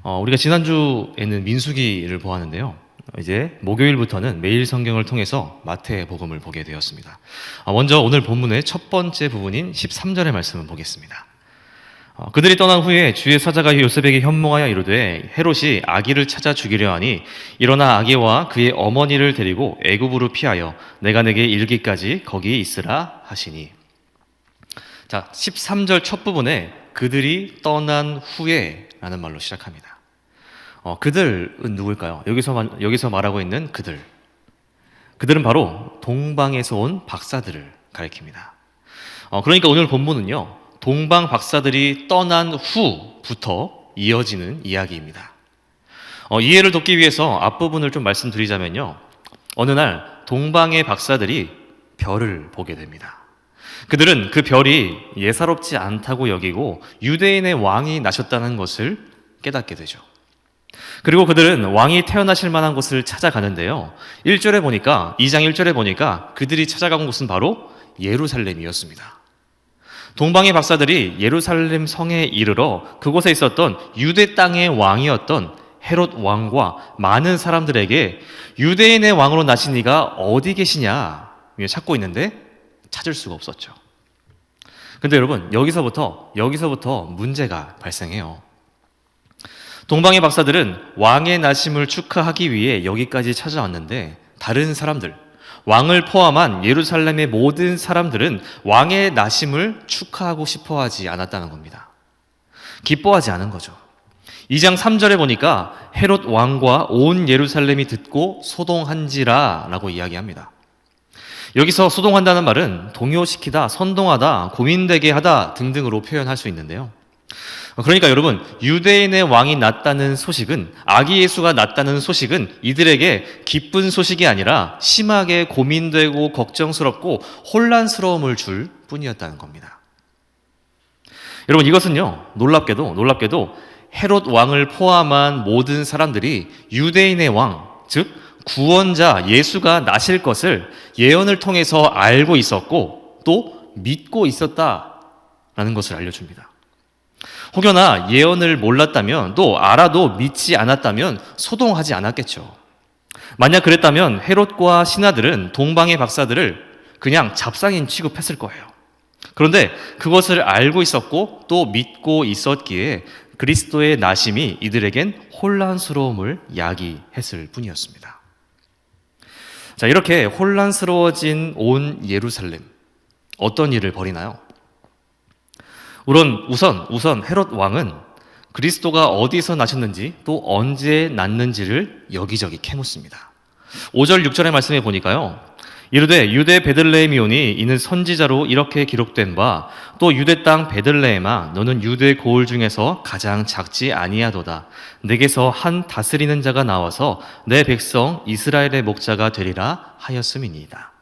우리가 지난주에는 민수기를 보았는데요. 이제 목요일부터는 매일 성경을 통해서 마태복음을 보게 되었습니다. 먼저 오늘 본문의 첫 번째 부분인 13절의 말씀을 보겠습니다. 그들이 떠난 후에 주의 사자가 요셉에게 현몽하여 이르되 헤롯이 아기를 찾아 죽이려 하니 일어나 아기와 그의 어머니를 데리고 애굽으로 피하여 내가 내게 이르기까지 거기에 있으라 하시니. 자, 13절 첫 부분에 그들이 떠난 후에 라는 말로 시작합니다. 그들은 누굴까요? 여기서 말하고 있는 그들은 바로 동방에서 온 박사들을 가리킵니다. 그러니까 오늘 본문은요, 동방 박사들이 떠난 후부터 이어지는 이야기입니다. 이해를 돕기 위해서 앞부분을 좀 말씀드리자면요, 어느 날 동방의 박사들이 별을 보게 됩니다. 그들은 그 별이 예사롭지 않다고 여기고 유대인의 왕이 나셨다는 것을 깨닫게 되죠. 그리고 그들은 왕이 태어나실 만한 곳을 찾아가는데요, 2장 1절에 보니까 그들이 찾아간 곳은 바로 예루살렘이었습니다. 동방의 박사들이 예루살렘 성에 이르러 그곳에 있었던 유대 땅의 왕이었던 헤롯 왕과 많은 사람들에게 유대인의 왕으로 나신 이가 어디 계시냐 찾고 있는데 찾을 수가 없었죠. 근데 여러분, 여기서부터 문제가 발생해요. 동방의 박사들은 왕의 나심을 축하하기 위해 여기까지 찾아왔는데 다른 사람들, 왕을 포함한 예루살렘의 모든 사람들은 왕의 나심을 축하하고 싶어 하지 않았다는 겁니다. 기뻐하지 않은 거죠. 2장 3절에 보니까 헤롯 왕과 온 예루살렘이 듣고 소동한지라 라고 이야기합니다. 여기서 소동한다는 말은 동요시키다, 선동하다, 고민되게 하다 등등으로 표현할 수 있는데요. 그러니까 여러분, 유대인의 왕이 났다는 소식은, 아기 예수가 났다는 소식은 이들에게 기쁜 소식이 아니라 심하게 고민되고 걱정스럽고 혼란스러움을 줄 뿐이었다는 겁니다. 여러분, 이것은요, 놀랍게도 헤롯 왕을 포함한 모든 사람들이 유대인의 왕, 즉 구원자 예수가 나실 것을 예언을 통해서 알고 있었고 또 믿고 있었다라는 것을 알려줍니다. 혹여나 예언을 몰랐다면, 또 알아도 믿지 않았다면 소동하지 않았겠죠. 만약 그랬다면 헤롯과 신하들은 동방의 박사들을 그냥 잡상인 취급했을 거예요. 그런데 그것을 알고 있었고 또 믿고 있었기에 그리스도의 나심이 이들에겐 혼란스러움을 야기했을 뿐이었습니다. 자, 이렇게 혼란스러워진 온 예루살렘, 어떤 일을 벌이나요? 우선 헤롯 왕은 그리스도가 어디서 나셨는지 또 언제 났는지를 여기저기 캐묻습니다. 5절 6절의 말씀에 보니까요, 이르되 유대 베들레헴이오니 이는 선지자로 이렇게 기록된 바 또 유대 땅 베들레헴아 너는 유대 고을 중에서 가장 작지 아니하도다. 내게서 한 다스리는 자가 나와서 내 백성 이스라엘의 목자가 되리라 하였음이니이다.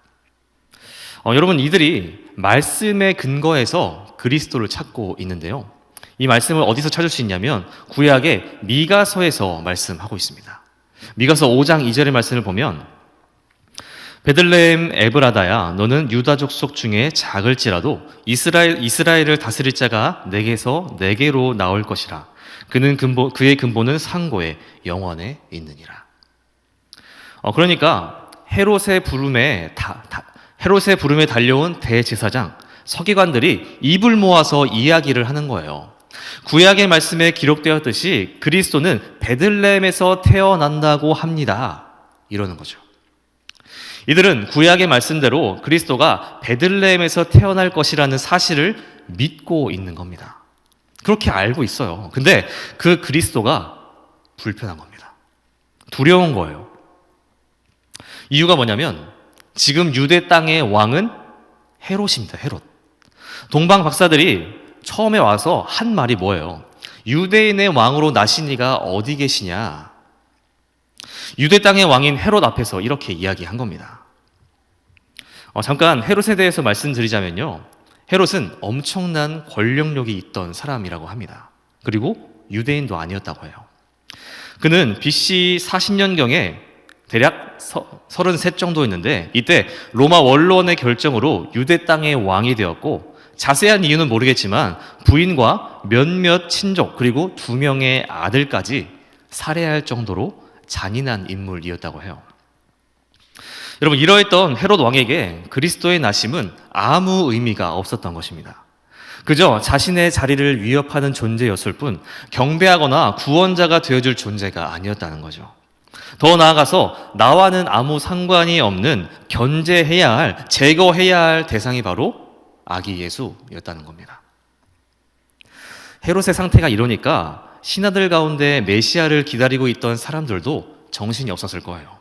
여러분, 이들이 말씀의 근거에서 그리스도를 찾고 있는데요, 이 말씀을 어디서 찾을 수 있냐면 구약의 미가서에서 말씀하고 있습니다. 미가서 5장 2절의 말씀을 보면 베들레헴 에브라다야 너는 유다 족속 중에 작을지라도 이스라엘을 다스릴 자가 내게로 나올 것이라. 그의 근본은 상고에 영원에 있느니라. 그러니까 헤롯의 부름에 달려온 대제사장, 서기관들이 입을 모아서 이야기를 하는 거예요. 구약의 말씀에 기록되었듯이 그리스도는 베들레헴에서 태어난다고 합니다. 이러는 거죠. 이들은 구약의 말씀대로 그리스도가 베들레헴에서 태어날 것이라는 사실을 믿고 있는 겁니다. 그렇게 알고 있어요. 근데 그 그리스도가 불편한 겁니다. 두려운 거예요. 이유가 뭐냐면 지금 유대 땅의 왕은 헤롯입니다. 헤롯. 동방 박사들이 처음에 와서 한 말이 뭐예요? 유대인의 왕으로 나신 이가 어디 계시냐? 유대 땅의 왕인 헤롯 앞에서 이렇게 이야기한 겁니다. 잠깐 헤롯에 대해서 말씀드리자면요, 헤롯은 엄청난 권력력이 있던 사람이라고 합니다. 그리고 유대인도 아니었다고 해요. 그는 BC 40년경에 대략 33 정도였는데 이때 로마 원로원의 결정으로 유대 땅의 왕이 되었고 자세한 이유는 모르겠지만 부인과 몇몇 친족 그리고 2명의 아들까지 살해할 정도로 잔인한 인물이었다고 해요. 여러분, 이러했던 헤롯 왕에게 그리스도의 나심은 아무 의미가 없었던 것입니다. 그저 자신의 자리를 위협하는 존재였을 뿐 경배하거나 구원자가 되어줄 존재가 아니었다는 거죠. 더 나아가서 나와는 아무 상관이 없는 견제해야 할, 제거해야 할 대상이 바로 아기 예수였다는 겁니다. 헤롯의 상태가 이러니까 신하들 가운데 메시아를 기다리고 있던 사람들도 정신이 없었을 거예요.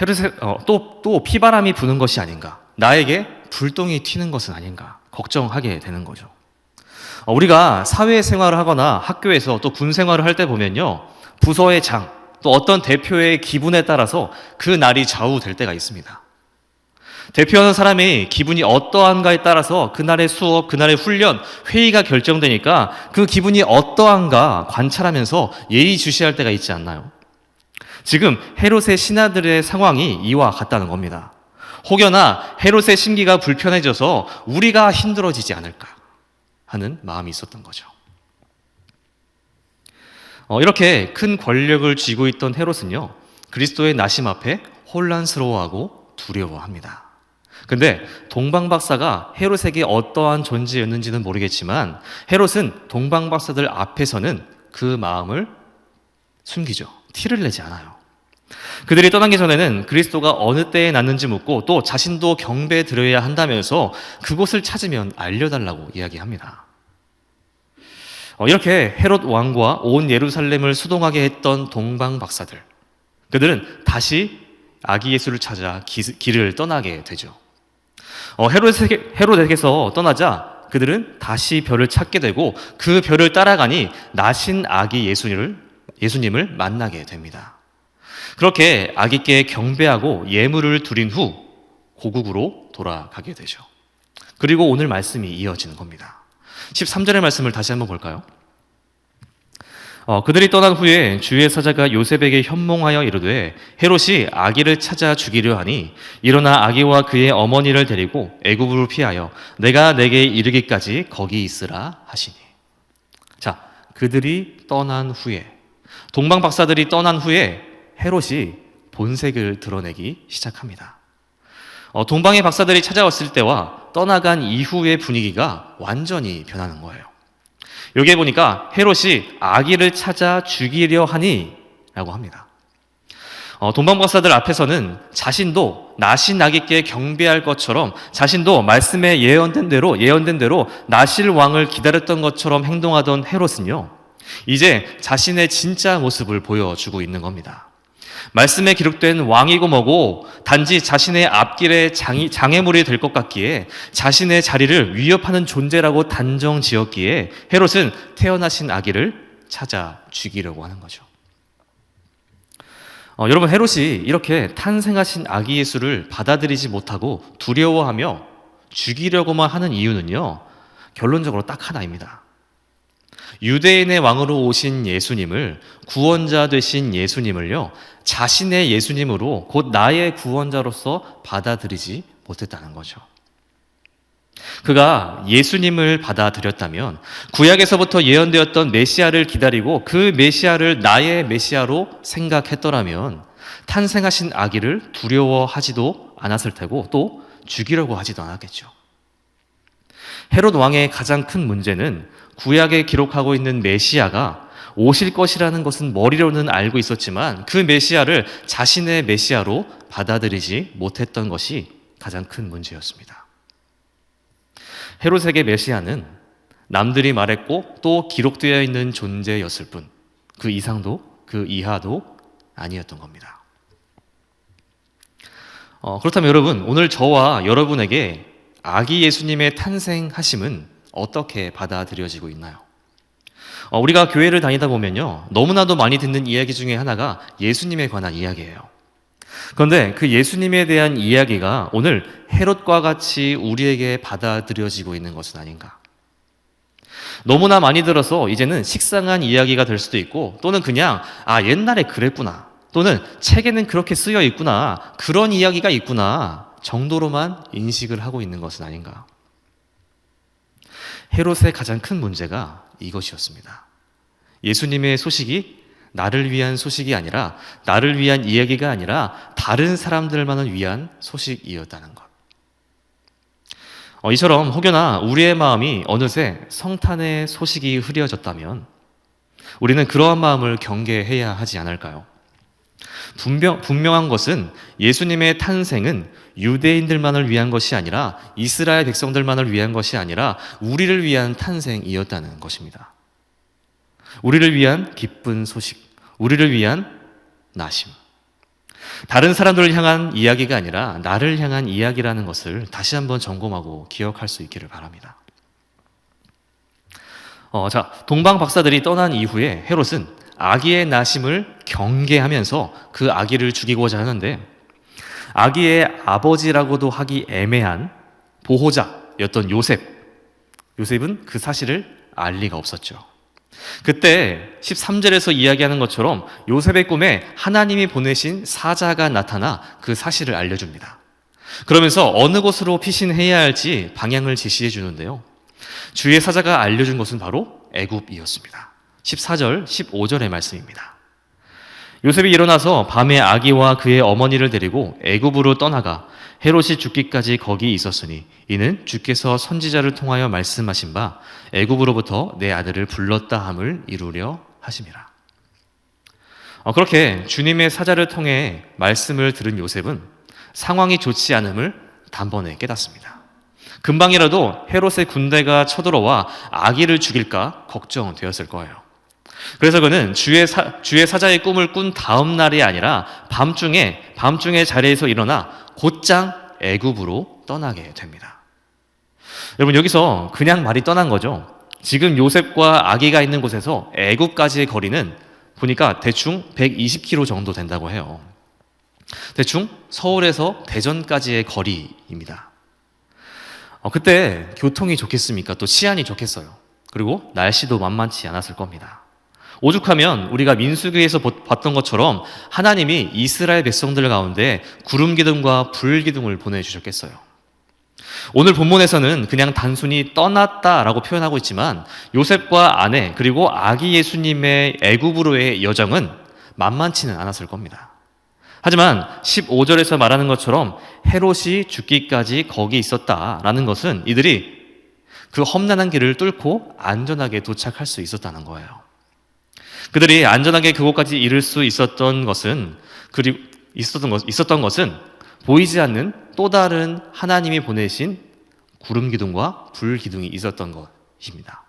헤롯의 또 피바람이 부는 것이 아닌가, 나에게 불똥이 튀는 것은 아닌가 걱정하게 되는 거죠. 우리가 사회생활을 하거나 학교에서 또 군생활을 할 때 보면요, 부서의 장, 또 어떤 대표의 기분에 따라서 그 날이 좌우될 때가 있습니다. 대표하는 사람이 기분이 어떠한가에 따라서 그날의 수업, 그날의 훈련, 회의가 결정되니까 그 기분이 어떠한가 관찰하면서 예의주시할 때가 있지 않나요? 지금 헤롯의 신하들의 상황이 이와 같다는 겁니다. 혹여나 헤롯의 심기가 불편해져서 우리가 힘들어지지 않을까 하는 마음이 있었던 거죠. 이렇게 큰 권력을 쥐고 있던 헤롯은요, 그리스도의 나심 앞에 혼란스러워하고 두려워합니다. 근데 동방박사가 헤롯에게 어떠한 존재였는지는 모르겠지만 헤롯은 동방박사들 앞에서는 그 마음을 숨기죠. 티를 내지 않아요. 그들이 떠나기 전에는 그리스도가 어느 때에 났는지 묻고 또 자신도 경배에 드려야 한다면서 그곳을 찾으면 알려달라고 이야기합니다. 이렇게 헤롯 왕과 온 예루살렘을 수동하게 했던 동방 박사들, 그들은 다시 아기 예수를 찾아 길을 떠나게 되죠. 헤롯에게서 떠나자 그들은 다시 별을 찾게 되고 그 별을 따라가니 나신 아기 예수님을 만나게 됩니다. 그렇게 아기께 경배하고 예물을 드린 후 고국으로 돌아가게 되죠. 그리고 오늘 말씀이 이어지는 겁니다. 13절의 말씀을 다시 한번 볼까요? 그들이 떠난 후에 주의 사자가 요셉에게 현몽하여 이르되 헤롯이 아기를 찾아 죽이려 하니 일어나 아기와 그의 어머니를 데리고 애굽으로 피하여 내가 내게 이르기까지 거기 있으라 하시니. 자, 그들이 떠난 후에, 동방 박사들이 떠난 후에 헤롯이 본색을 드러내기 시작합니다. 동방의 박사들이 찾아왔을 때와 떠나간 이후의 분위기가 완전히 변하는 거예요. 여기에 보니까 헤롯이 아기를 찾아 죽이려 하니 라고 합니다. 동방 박사들 앞에서는 자신도 나신 아기께 경배할 것처럼, 자신도 말씀에 예언된 대로 나실 왕을 기다렸던 것처럼 행동하던 헤롯은요, 이제 자신의 진짜 모습을 보여주고 있는 겁니다. 말씀에 기록된 왕이고 뭐고 단지 자신의 앞길에 장애물이 될 것 같기에 자신의 자리를 위협하는 존재라고 단정 지었기에 헤롯은 태어나신 아기를 찾아 죽이려고 하는 거죠. 여러분, 헤롯이 이렇게 탄생하신 아기 예수를 받아들이지 못하고 두려워하며 죽이려고만 하는 이유는요, 결론적으로 딱 하나입니다. 유대인의 왕으로 오신 예수님을, 구원자 되신 예수님을요, 자신의 예수님으로 곧 나의 구원자로서 받아들이지 못했다는 거죠. 그가 예수님을 받아들였다면 구약에서부터 예언되었던 메시아를 기다리고 그 메시아를 나의 메시아로 생각했더라면 탄생하신 아기를 두려워하지도 않았을 테고 또 죽이려고 하지도 않았겠죠. 헤롯 왕의 가장 큰 문제는 구약에 기록하고 있는 메시아가 오실 것이라는 것은 머리로는 알고 있었지만 그 메시아를 자신의 메시아로 받아들이지 못했던 것이 가장 큰 문제였습니다. 헤롯에게 메시아는 남들이 말했고 또 기록되어 있는 존재였을 뿐 그 이상도 그 이하도 아니었던 겁니다. 그렇다면 여러분, 오늘 저와 여러분에게 아기 예수님의 탄생하심은 어떻게 받아들여지고 있나요? 우리가 교회를 다니다 보면요, 너무나도 많이 듣는 이야기 중에 하나가 예수님에 관한 이야기예요. 그런데 그 예수님에 대한 이야기가 오늘 헤롯과 같이 우리에게 받아들여지고 있는 것은 아닌가? 너무나 많이 들어서 이제는 식상한 이야기가 될 수도 있고, 또는 그냥 옛날에 그랬구나, 또는 책에는 그렇게 쓰여 있구나, 그런 이야기가 있구나 정도로만 인식을 하고 있는 것은 아닌가. 헤롯의 가장 큰 문제가 이것이었습니다. 예수님의 소식이 나를 위한 소식이 아니라, 나를 위한 이야기가 아니라 다른 사람들만을 위한 소식이었다는 것. 이처럼 혹여나 우리의 마음이 어느새 성탄의 소식이 흐려졌다면 우리는 그러한 마음을 경계해야 하지 않을까요? 분명한 것은 예수님의 탄생은 유대인들만을 위한 것이 아니라, 이스라엘 백성들만을 위한 것이 아니라 우리를 위한 탄생이었다는 것입니다. 우리를 위한 기쁜 소식, 우리를 위한 나심. 다른 사람들을 향한 이야기가 아니라 나를 향한 이야기라는 것을 다시 한번 점검하고 기억할 수 있기를 바랍니다. 동방 박사들이 떠난 이후에 헤롯은 아기의 나심을 경계하면서 그 아기를 죽이고자 하는데, 아기의 아버지라고도 하기 애매한 보호자였던 요셉은 그 사실을 알 리가 없었죠. 그때 13절에서 이야기하는 것처럼 요셉의 꿈에 하나님이 보내신 사자가 나타나 그 사실을 알려줍니다. 그러면서 어느 곳으로 피신해야 할지 방향을 제시해 주는데요. 주의 사자가 알려준 것은 바로 애굽이었습니다. 14절, 15절의 말씀입니다. 요셉이 일어나서 밤에 아기와 그의 어머니를 데리고 애굽으로 떠나가 헤롯이 죽기까지 거기 있었으니 이는 주께서 선지자를 통하여 말씀하신 바 애굽으로부터 내 아들을 불렀다 함을 이루려 하심이라. 그렇게 주님의 사자를 통해 말씀을 들은 요셉은 상황이 좋지 않음을 단번에 깨닫습니다. 금방이라도 헤롯의 군대가 쳐들어와 아기를 죽일까 걱정되었을 거예요. 그래서 그는 주의 사자의 꿈을 꾼 다음 날이 아니라 밤중에 자리에서 일어나 곧장 애굽으로 떠나게 됩니다. 여러분, 여기서 그냥 말이 떠난 거죠. 지금 요셉과 아기가 있는 곳에서 애굽까지의 거리는 보니까 대충 120km 정도 된다고 해요. 대충 서울에서 대전까지의 거리입니다. 그때 교통이 좋겠습니까? 또 치안이 좋겠어요. 그리고 날씨도 만만치 않았을 겁니다. 오죽하면 우리가 민수기에서 봤던 것처럼 하나님이 이스라엘 백성들 가운데 구름 기둥과 불 기둥을 보내주셨겠어요. 오늘 본문에서는 그냥 단순히 떠났다라고 표현하고 있지만 요셉과 아내 그리고 아기 예수님의 애굽으로의 여정은 만만치는 않았을 겁니다. 하지만 15절에서 말하는 것처럼 헤롯이 죽기까지 거기 있었다라는 것은 이들이 그 험난한 길을 뚫고 안전하게 도착할 수 있었다는 거예요. 그들이 안전하게 그곳까지 이를 수 있었던 것은 보이지 않는 또 다른 하나님이 보내신 구름 기둥과 불 기둥이 있었던 것입니다.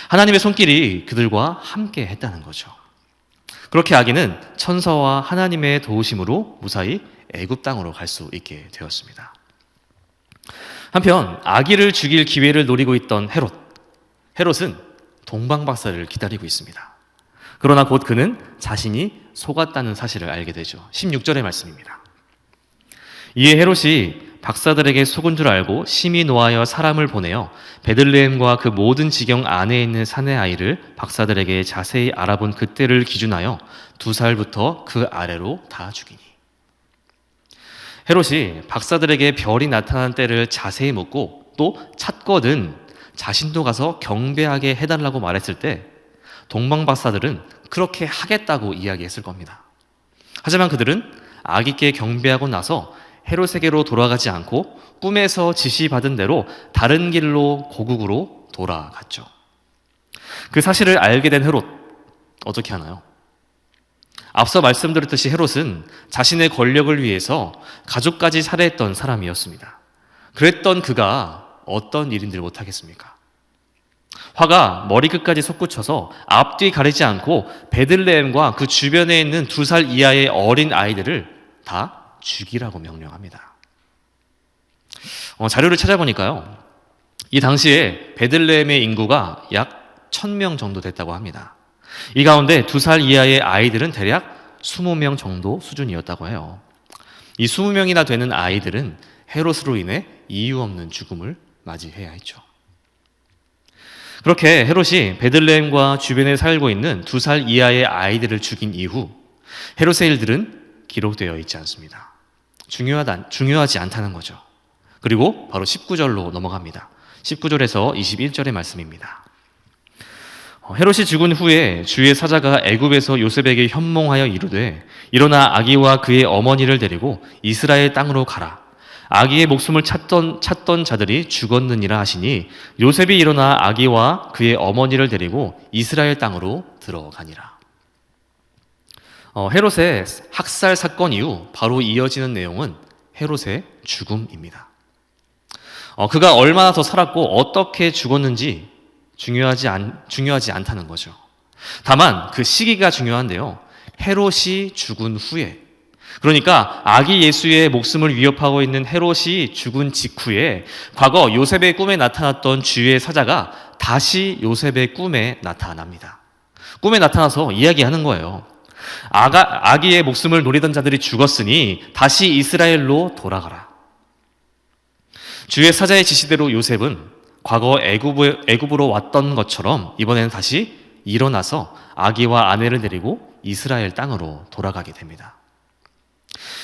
하나님의 손길이 그들과 함께 했다는 거죠. 그렇게 아기는 천사와 하나님의 도우심으로 무사히 애굽 땅으로 갈 수 있게 되었습니다. 한편 아기를 죽일 기회를 노리고 있던 헤롯은 동방박사를 기다리고 있습니다. 그러나 곧 그는 자신이 속았다는 사실을 알게 되죠. 16절의 말씀입니다. 이에 헤롯이 박사들에게 속은 줄 알고 심히 노하여 사람을 보내어 베들레헴과 그 모든 지경 안에 있는 산의 아이를 박사들에게 자세히 알아본 그때를 기준하여 2살부터 그 아래로 다 죽이니. 헤롯이 박사들에게 별이 나타난 때를 자세히 묻고 또 찾거든 자신도 가서 경배하게 해달라고 말했을 때 동방 박사들은 그렇게 하겠다고 이야기했을 겁니다. 하지만 그들은 아기께 경배하고 나서 헤롯에게로 돌아가지 않고 꿈에서 지시받은 대로 다른 길로 고국으로 돌아갔죠. 그 사실을 알게 된 헤롯, 어떻게 하나요? 앞서 말씀드렸듯이 헤롯은 자신의 권력을 위해서 가족까지 살해했던 사람이었습니다. 그랬던 그가 어떤 일인들 못하겠습니까? 화가 머리끝까지 솟구쳐서 앞뒤 가리지 않고 베들레헴과 그 주변에 있는 2살 이하의 어린 아이들을 다 죽이라고 명령합니다. 자료를 찾아보니까요, 이 당시에 베들레헴의 인구가 약 1000명 정도 됐다고 합니다. 이 가운데 2살 이하의 아이들은 대략 20명 정도 수준이었다고 해요. 이 20명이나 되는 아이들은 헤롯으로 인해 이유 없는 죽음을 맞이해야 했죠. 그렇게 헤롯이 베들레헴과 주변에 살고 있는 2살 이하의 아이들을 죽인 이후 헤롯의 일들은 기록되어 있지 않습니다. 중요하지 않다는 거죠. 그리고 바로 19절로 넘어갑니다. 19절에서 21절의 말씀입니다. 헤롯이 죽은 후에 주의 사자가 애굽에서 요셉에게 현몽하여 이르되 일어나 아기와 그의 어머니를 데리고 이스라엘 땅으로 가라. 아기의 목숨을 찾던 자들이 죽었느니라 하시니 요셉이 일어나 아기와 그의 어머니를 데리고 이스라엘 땅으로 들어가니라. 헤롯의 학살 사건 이후 바로 이어지는 내용은 헤롯의 죽음입니다. 그가 얼마나 더 살았고 어떻게 죽었는지 중요하지 않다는 거죠. 다만 그 시기가 중요한데요. 헤롯이 죽은 후에, 그러니까 아기 예수의 목숨을 위협하고 있는 헤롯이 죽은 직후에 과거 요셉의 꿈에 나타났던 주의 사자가 다시 요셉의 꿈에 나타납니다. 꿈에 나타나서 이야기하는 거예요. 아기의 목숨을 노리던 자들이 죽었으니 다시 이스라엘로 돌아가라. 주의 사자의 지시대로 요셉은 과거 애굽으로 왔던 것처럼 이번에는 다시 일어나서 아기와 아내를 데리고 이스라엘 땅으로 돌아가게 됩니다.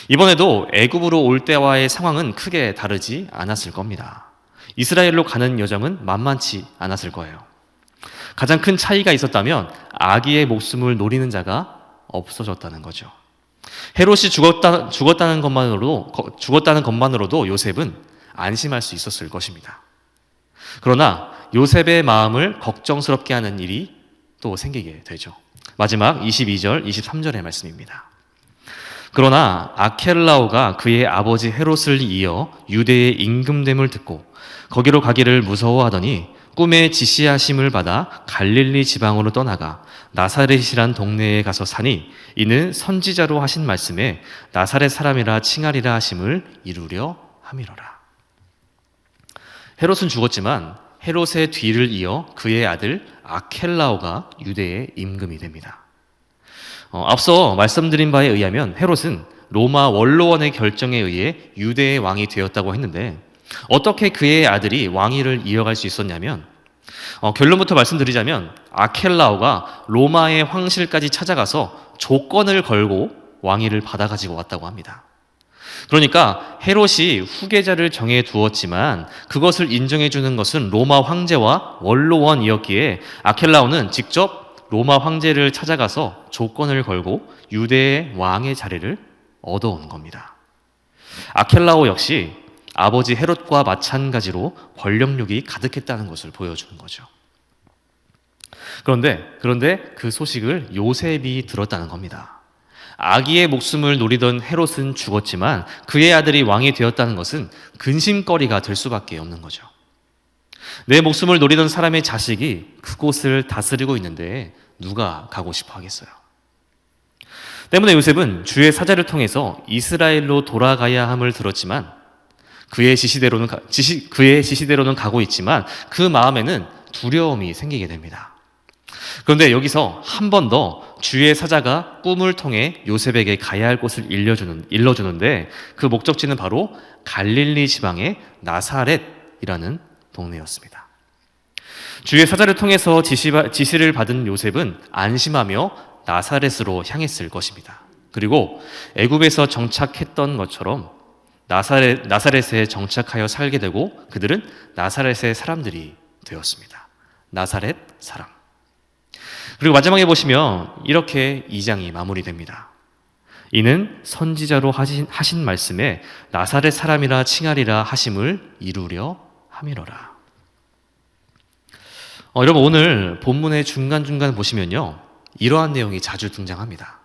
이번에도 애굽으로 올 때와의 상황은 크게 다르지 않았을 겁니다. 이스라엘로 가는 여정은 만만치 않았을 거예요. 가장 큰 차이가 있었다면 아기의 목숨을 노리는 자가 없어졌다는 거죠. 헤롯이 죽었다는 것만으로도 요셉은 안심할 수 있었을 것입니다. 그러나 요셉의 마음을 걱정스럽게 하는 일이 또 생기게 되죠. 마지막 22절, 23절의 말씀입니다. 그러나 아켈라오가 그의 아버지 헤롯을 이어 유대의 임금됨을 듣고 거기로 가기를 무서워하더니 꿈에 지시하심을 받아 갈릴리 지방으로 떠나가 나사렛이란 동네에 가서 사니 이는 선지자로 하신 말씀에 나사렛 사람이라 칭하리라 하심을 이루려 함이로라. 헤롯은 죽었지만 헤롯의 뒤를 이어 그의 아들 아켈라오가 유대의 임금이 됩니다. 앞서 말씀드린 바에 의하면 헤롯은 로마 원로원의 결정에 의해 유대의 왕이 되었다고 했는데 어떻게 그의 아들이 왕위를 이어갈 수 있었냐면 결론부터 말씀드리자면 아켈라오가 로마의 황실까지 찾아가서 조건을 걸고 왕위를 받아가지고 왔다고 합니다. 그러니까 헤롯이 후계자를 정해 두었지만 그것을 인정해 주는 것은 로마 황제와 원로원이었기에 아켈라오는 직접 로마 황제를 찾아가서 조건을 걸고 유대의 왕의 자리를 얻어온 겁니다. 아켈라오 역시 아버지 헤롯과 마찬가지로 권력욕이 가득했다는 것을 보여주는 거죠. 그런데 그 소식을 요셉이 들었다는 겁니다. 아기의 목숨을 노리던 헤롯은 죽었지만 그의 아들이 왕이 되었다는 것은 근심거리가 될 수밖에 없는 거죠. 내 목숨을 노리던 사람의 자식이 그곳을 다스리고 있는데 누가 가고 싶어 하겠어요? 때문에 요셉은 주의 사자를 통해서 이스라엘로 돌아가야 함을 들었지만 그의 지시대로는 가고 있지만 그 마음에는 두려움이 생기게 됩니다. 그런데 여기서 한 번 더 주의 사자가 꿈을 통해 요셉에게 가야 할 곳을 일러주는데 그 목적지는 바로 갈릴리 지방의 나사렛이라는 동네였습니다. 주의 사자를 통해서 지시를 받은 요셉은 안심하며 나사렛으로 향했을 것입니다. 그리고 애굽에서 정착했던 것처럼 나사렛에 정착하여 살게 되고 그들은 나사렛의 사람들이 되었습니다. 나사렛 사람. 그리고 마지막에 보시면 이렇게 2장이 마무리됩니다. 이는 선지자로 하신 말씀에 나사렛 사람이라 칭하리라 하심을 이루려 함이로라. 여러분 오늘 본문의 중간중간 보시면요 이러한 내용이 자주 등장합니다.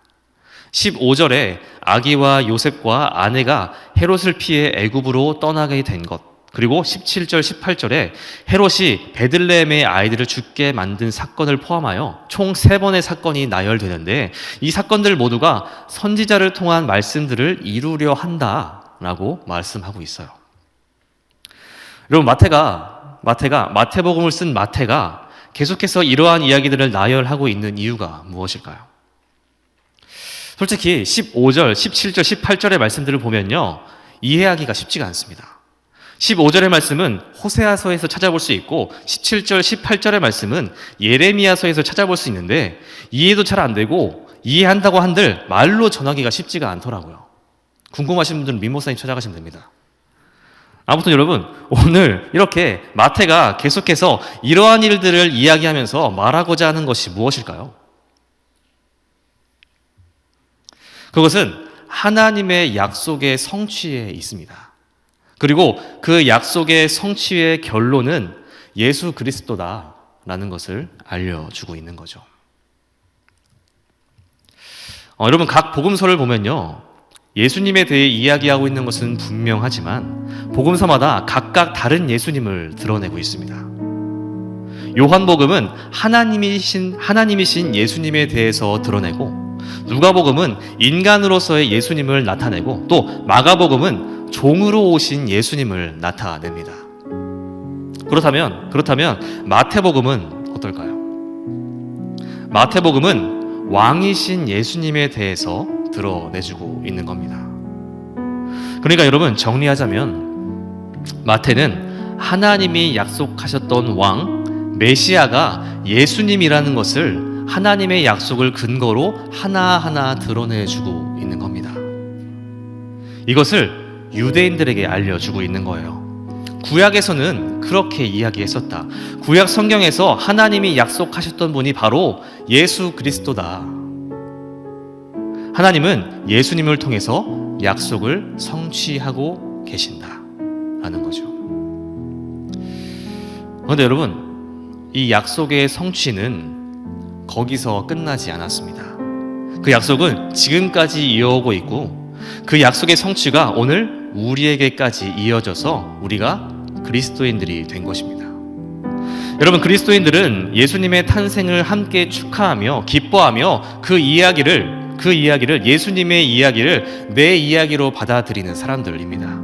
15절에 아기와 요셉과 아내가 헤롯을 피해 애굽으로 떠나게 된 것, 그리고 17절, 18절에 헤롯이 베들레헴의 아이들을 죽게 만든 사건을 포함하여 총 3번의 사건이 나열되는데 이 사건들 모두가 선지자를 통한 말씀들을 이루려 한다라고 말씀하고 있어요. 여러분 마태복음을 쓴 마태가 계속해서 이러한 이야기들을 나열하고 있는 이유가 무엇일까요? 솔직히 15절, 17절, 18절의 말씀들을 보면요 이해하기가 쉽지가 않습니다. 15절의 말씀은 호세아서에서 찾아볼 수 있고 17절, 18절의 말씀은 예레미야서에서 찾아볼 수 있는데 이해도 잘 안 되고 이해한다고 한들 말로 전하기가 쉽지가 않더라고요. 궁금하신 분들은 민 목사님 찾아가시면 됩니다. 아무튼 여러분, 오늘 이렇게 마태가 계속해서 이러한 일들을 이야기하면서 말하고자 하는 것이 무엇일까요? 그것은 하나님의 약속의 성취에 있습니다. 그리고 그 약속의 성취의 결론은 예수 그리스도다라는 것을 알려주고 있는 거죠. 여러분, 각 복음서를 보면요, 예수님에 대해 이야기하고 있는 것은 분명하지만 복음서마다 각각 다른 예수님을 드러내고 있습니다. 요한복음은 하나님이신 예수님에 대해서 드러내고, 누가복음은 인간으로서의 예수님을 나타내고, 또 마가복음은 종으로 오신 예수님을 나타냅니다. 그렇다면 마태복음은 어떨까요? 마태복음은 왕이신 예수님에 대해서 드러내주고 있는 겁니다. 그러니까 여러분, 정리하자면 마태는 하나님이 약속하셨던 왕 메시아가 예수님이라는 것을 하나님의 약속을 근거로 하나하나 드러내주고 있는 겁니다. 이것을 유대인들에게 알려주고 있는 거예요. 구약에서는 그렇게 이야기했었다. 구약 성경에서 하나님이 약속하셨던 분이 바로 예수 그리스도다. 하나님은 예수님을 통해서 약속을 성취하고 계신다라는 거죠. 그런데 여러분, 이 약속의 성취는 거기서 끝나지 않았습니다. 그 약속은 지금까지 이어오고 있고, 그 약속의 성취가 오늘 우리에게까지 이어져서 우리가 그리스도인들이 된 것입니다. 여러분, 그리스도인들은 예수님의 탄생을 함께 축하하며 기뻐하며 그 이야기를 예수님의 이야기를 내 이야기로 받아들이는 사람들입니다.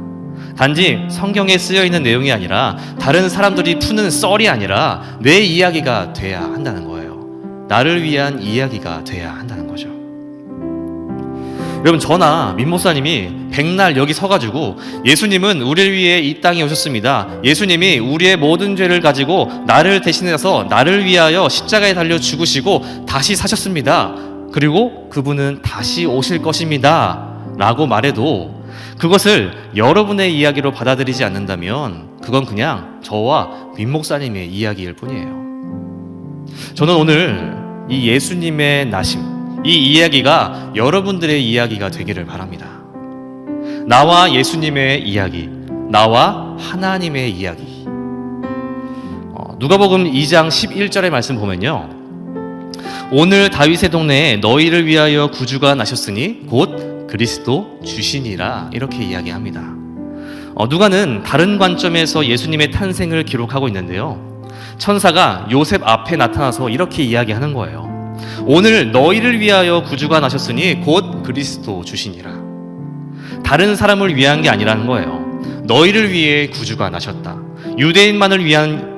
단지 성경에 쓰여 있는 내용이 아니라 다른 사람들이 푸는 썰이 아니라 내 이야기가 돼야 한다는 거예요. 나를 위한 이야기가 돼야 한다는 거죠. 여러분, 저나 민 목사님이 백날 여기 서가지고 예수님은 우리를 위해 이 땅에 오셨습니다. 예수님이 우리의 모든 죄를 가지고 나를 대신해서 나를 위하여 십자가에 달려 죽으시고 다시 사셨습니다. 그리고 그분은 다시 오실 것입니다 라고 말해도 그것을 여러분의 이야기로 받아들이지 않는다면 그건 그냥 저와 민 목사님의 이야기일 뿐이에요. 저는 오늘 이 예수님의 나심, 이 이야기가 여러분들의 이야기가 되기를 바랍니다. 나와 예수님의 이야기, 나와 하나님의 이야기. 누가복음 2장 11절의 말씀 보면요, 오늘 다윗의 동네에 너희를 위하여 구주가 나셨으니 곧 그리스도 주시니라, 이렇게 이야기합니다. 누가는 다른 관점에서 예수님의 탄생을 기록하고 있는데요, 천사가 요셉 앞에 나타나서 이렇게 이야기하는 거예요. 오늘 너희를 위하여 구주가 나셨으니 곧 그리스도 주시니라. 다른 사람을 위한 게 아니라는 거예요. 너희를 위해 구주가 나셨다. 유대인만을 위한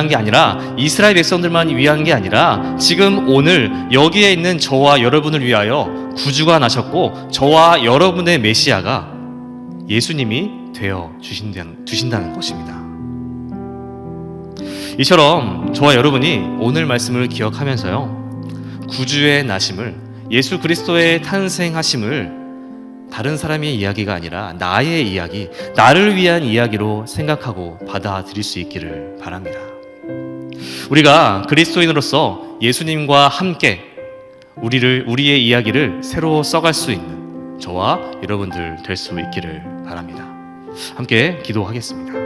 게 아니라, 이스라엘 백성들만 위한 게 아니라 지금 오늘 여기에 있는 저와 여러분을 위하여 구주가 나셨고, 저와 여러분의 메시아가 예수님이 되어 주신다는 것입니다. 이처럼 저와 여러분이 오늘 말씀을 기억하면서요, 구주의 나심을, 예수 그리스도의 탄생하심을 다른 사람의 이야기가 아니라 나의 이야기, 나를 위한 이야기로 생각하고 받아들일 수 있기를 바랍니다. 우리가 그리스도인으로서 예수님과 함께 우리의 이야기를 새로 써갈 수 있는 저와 여러분들 될 수 있기를 바랍니다. 함께 기도하겠습니다.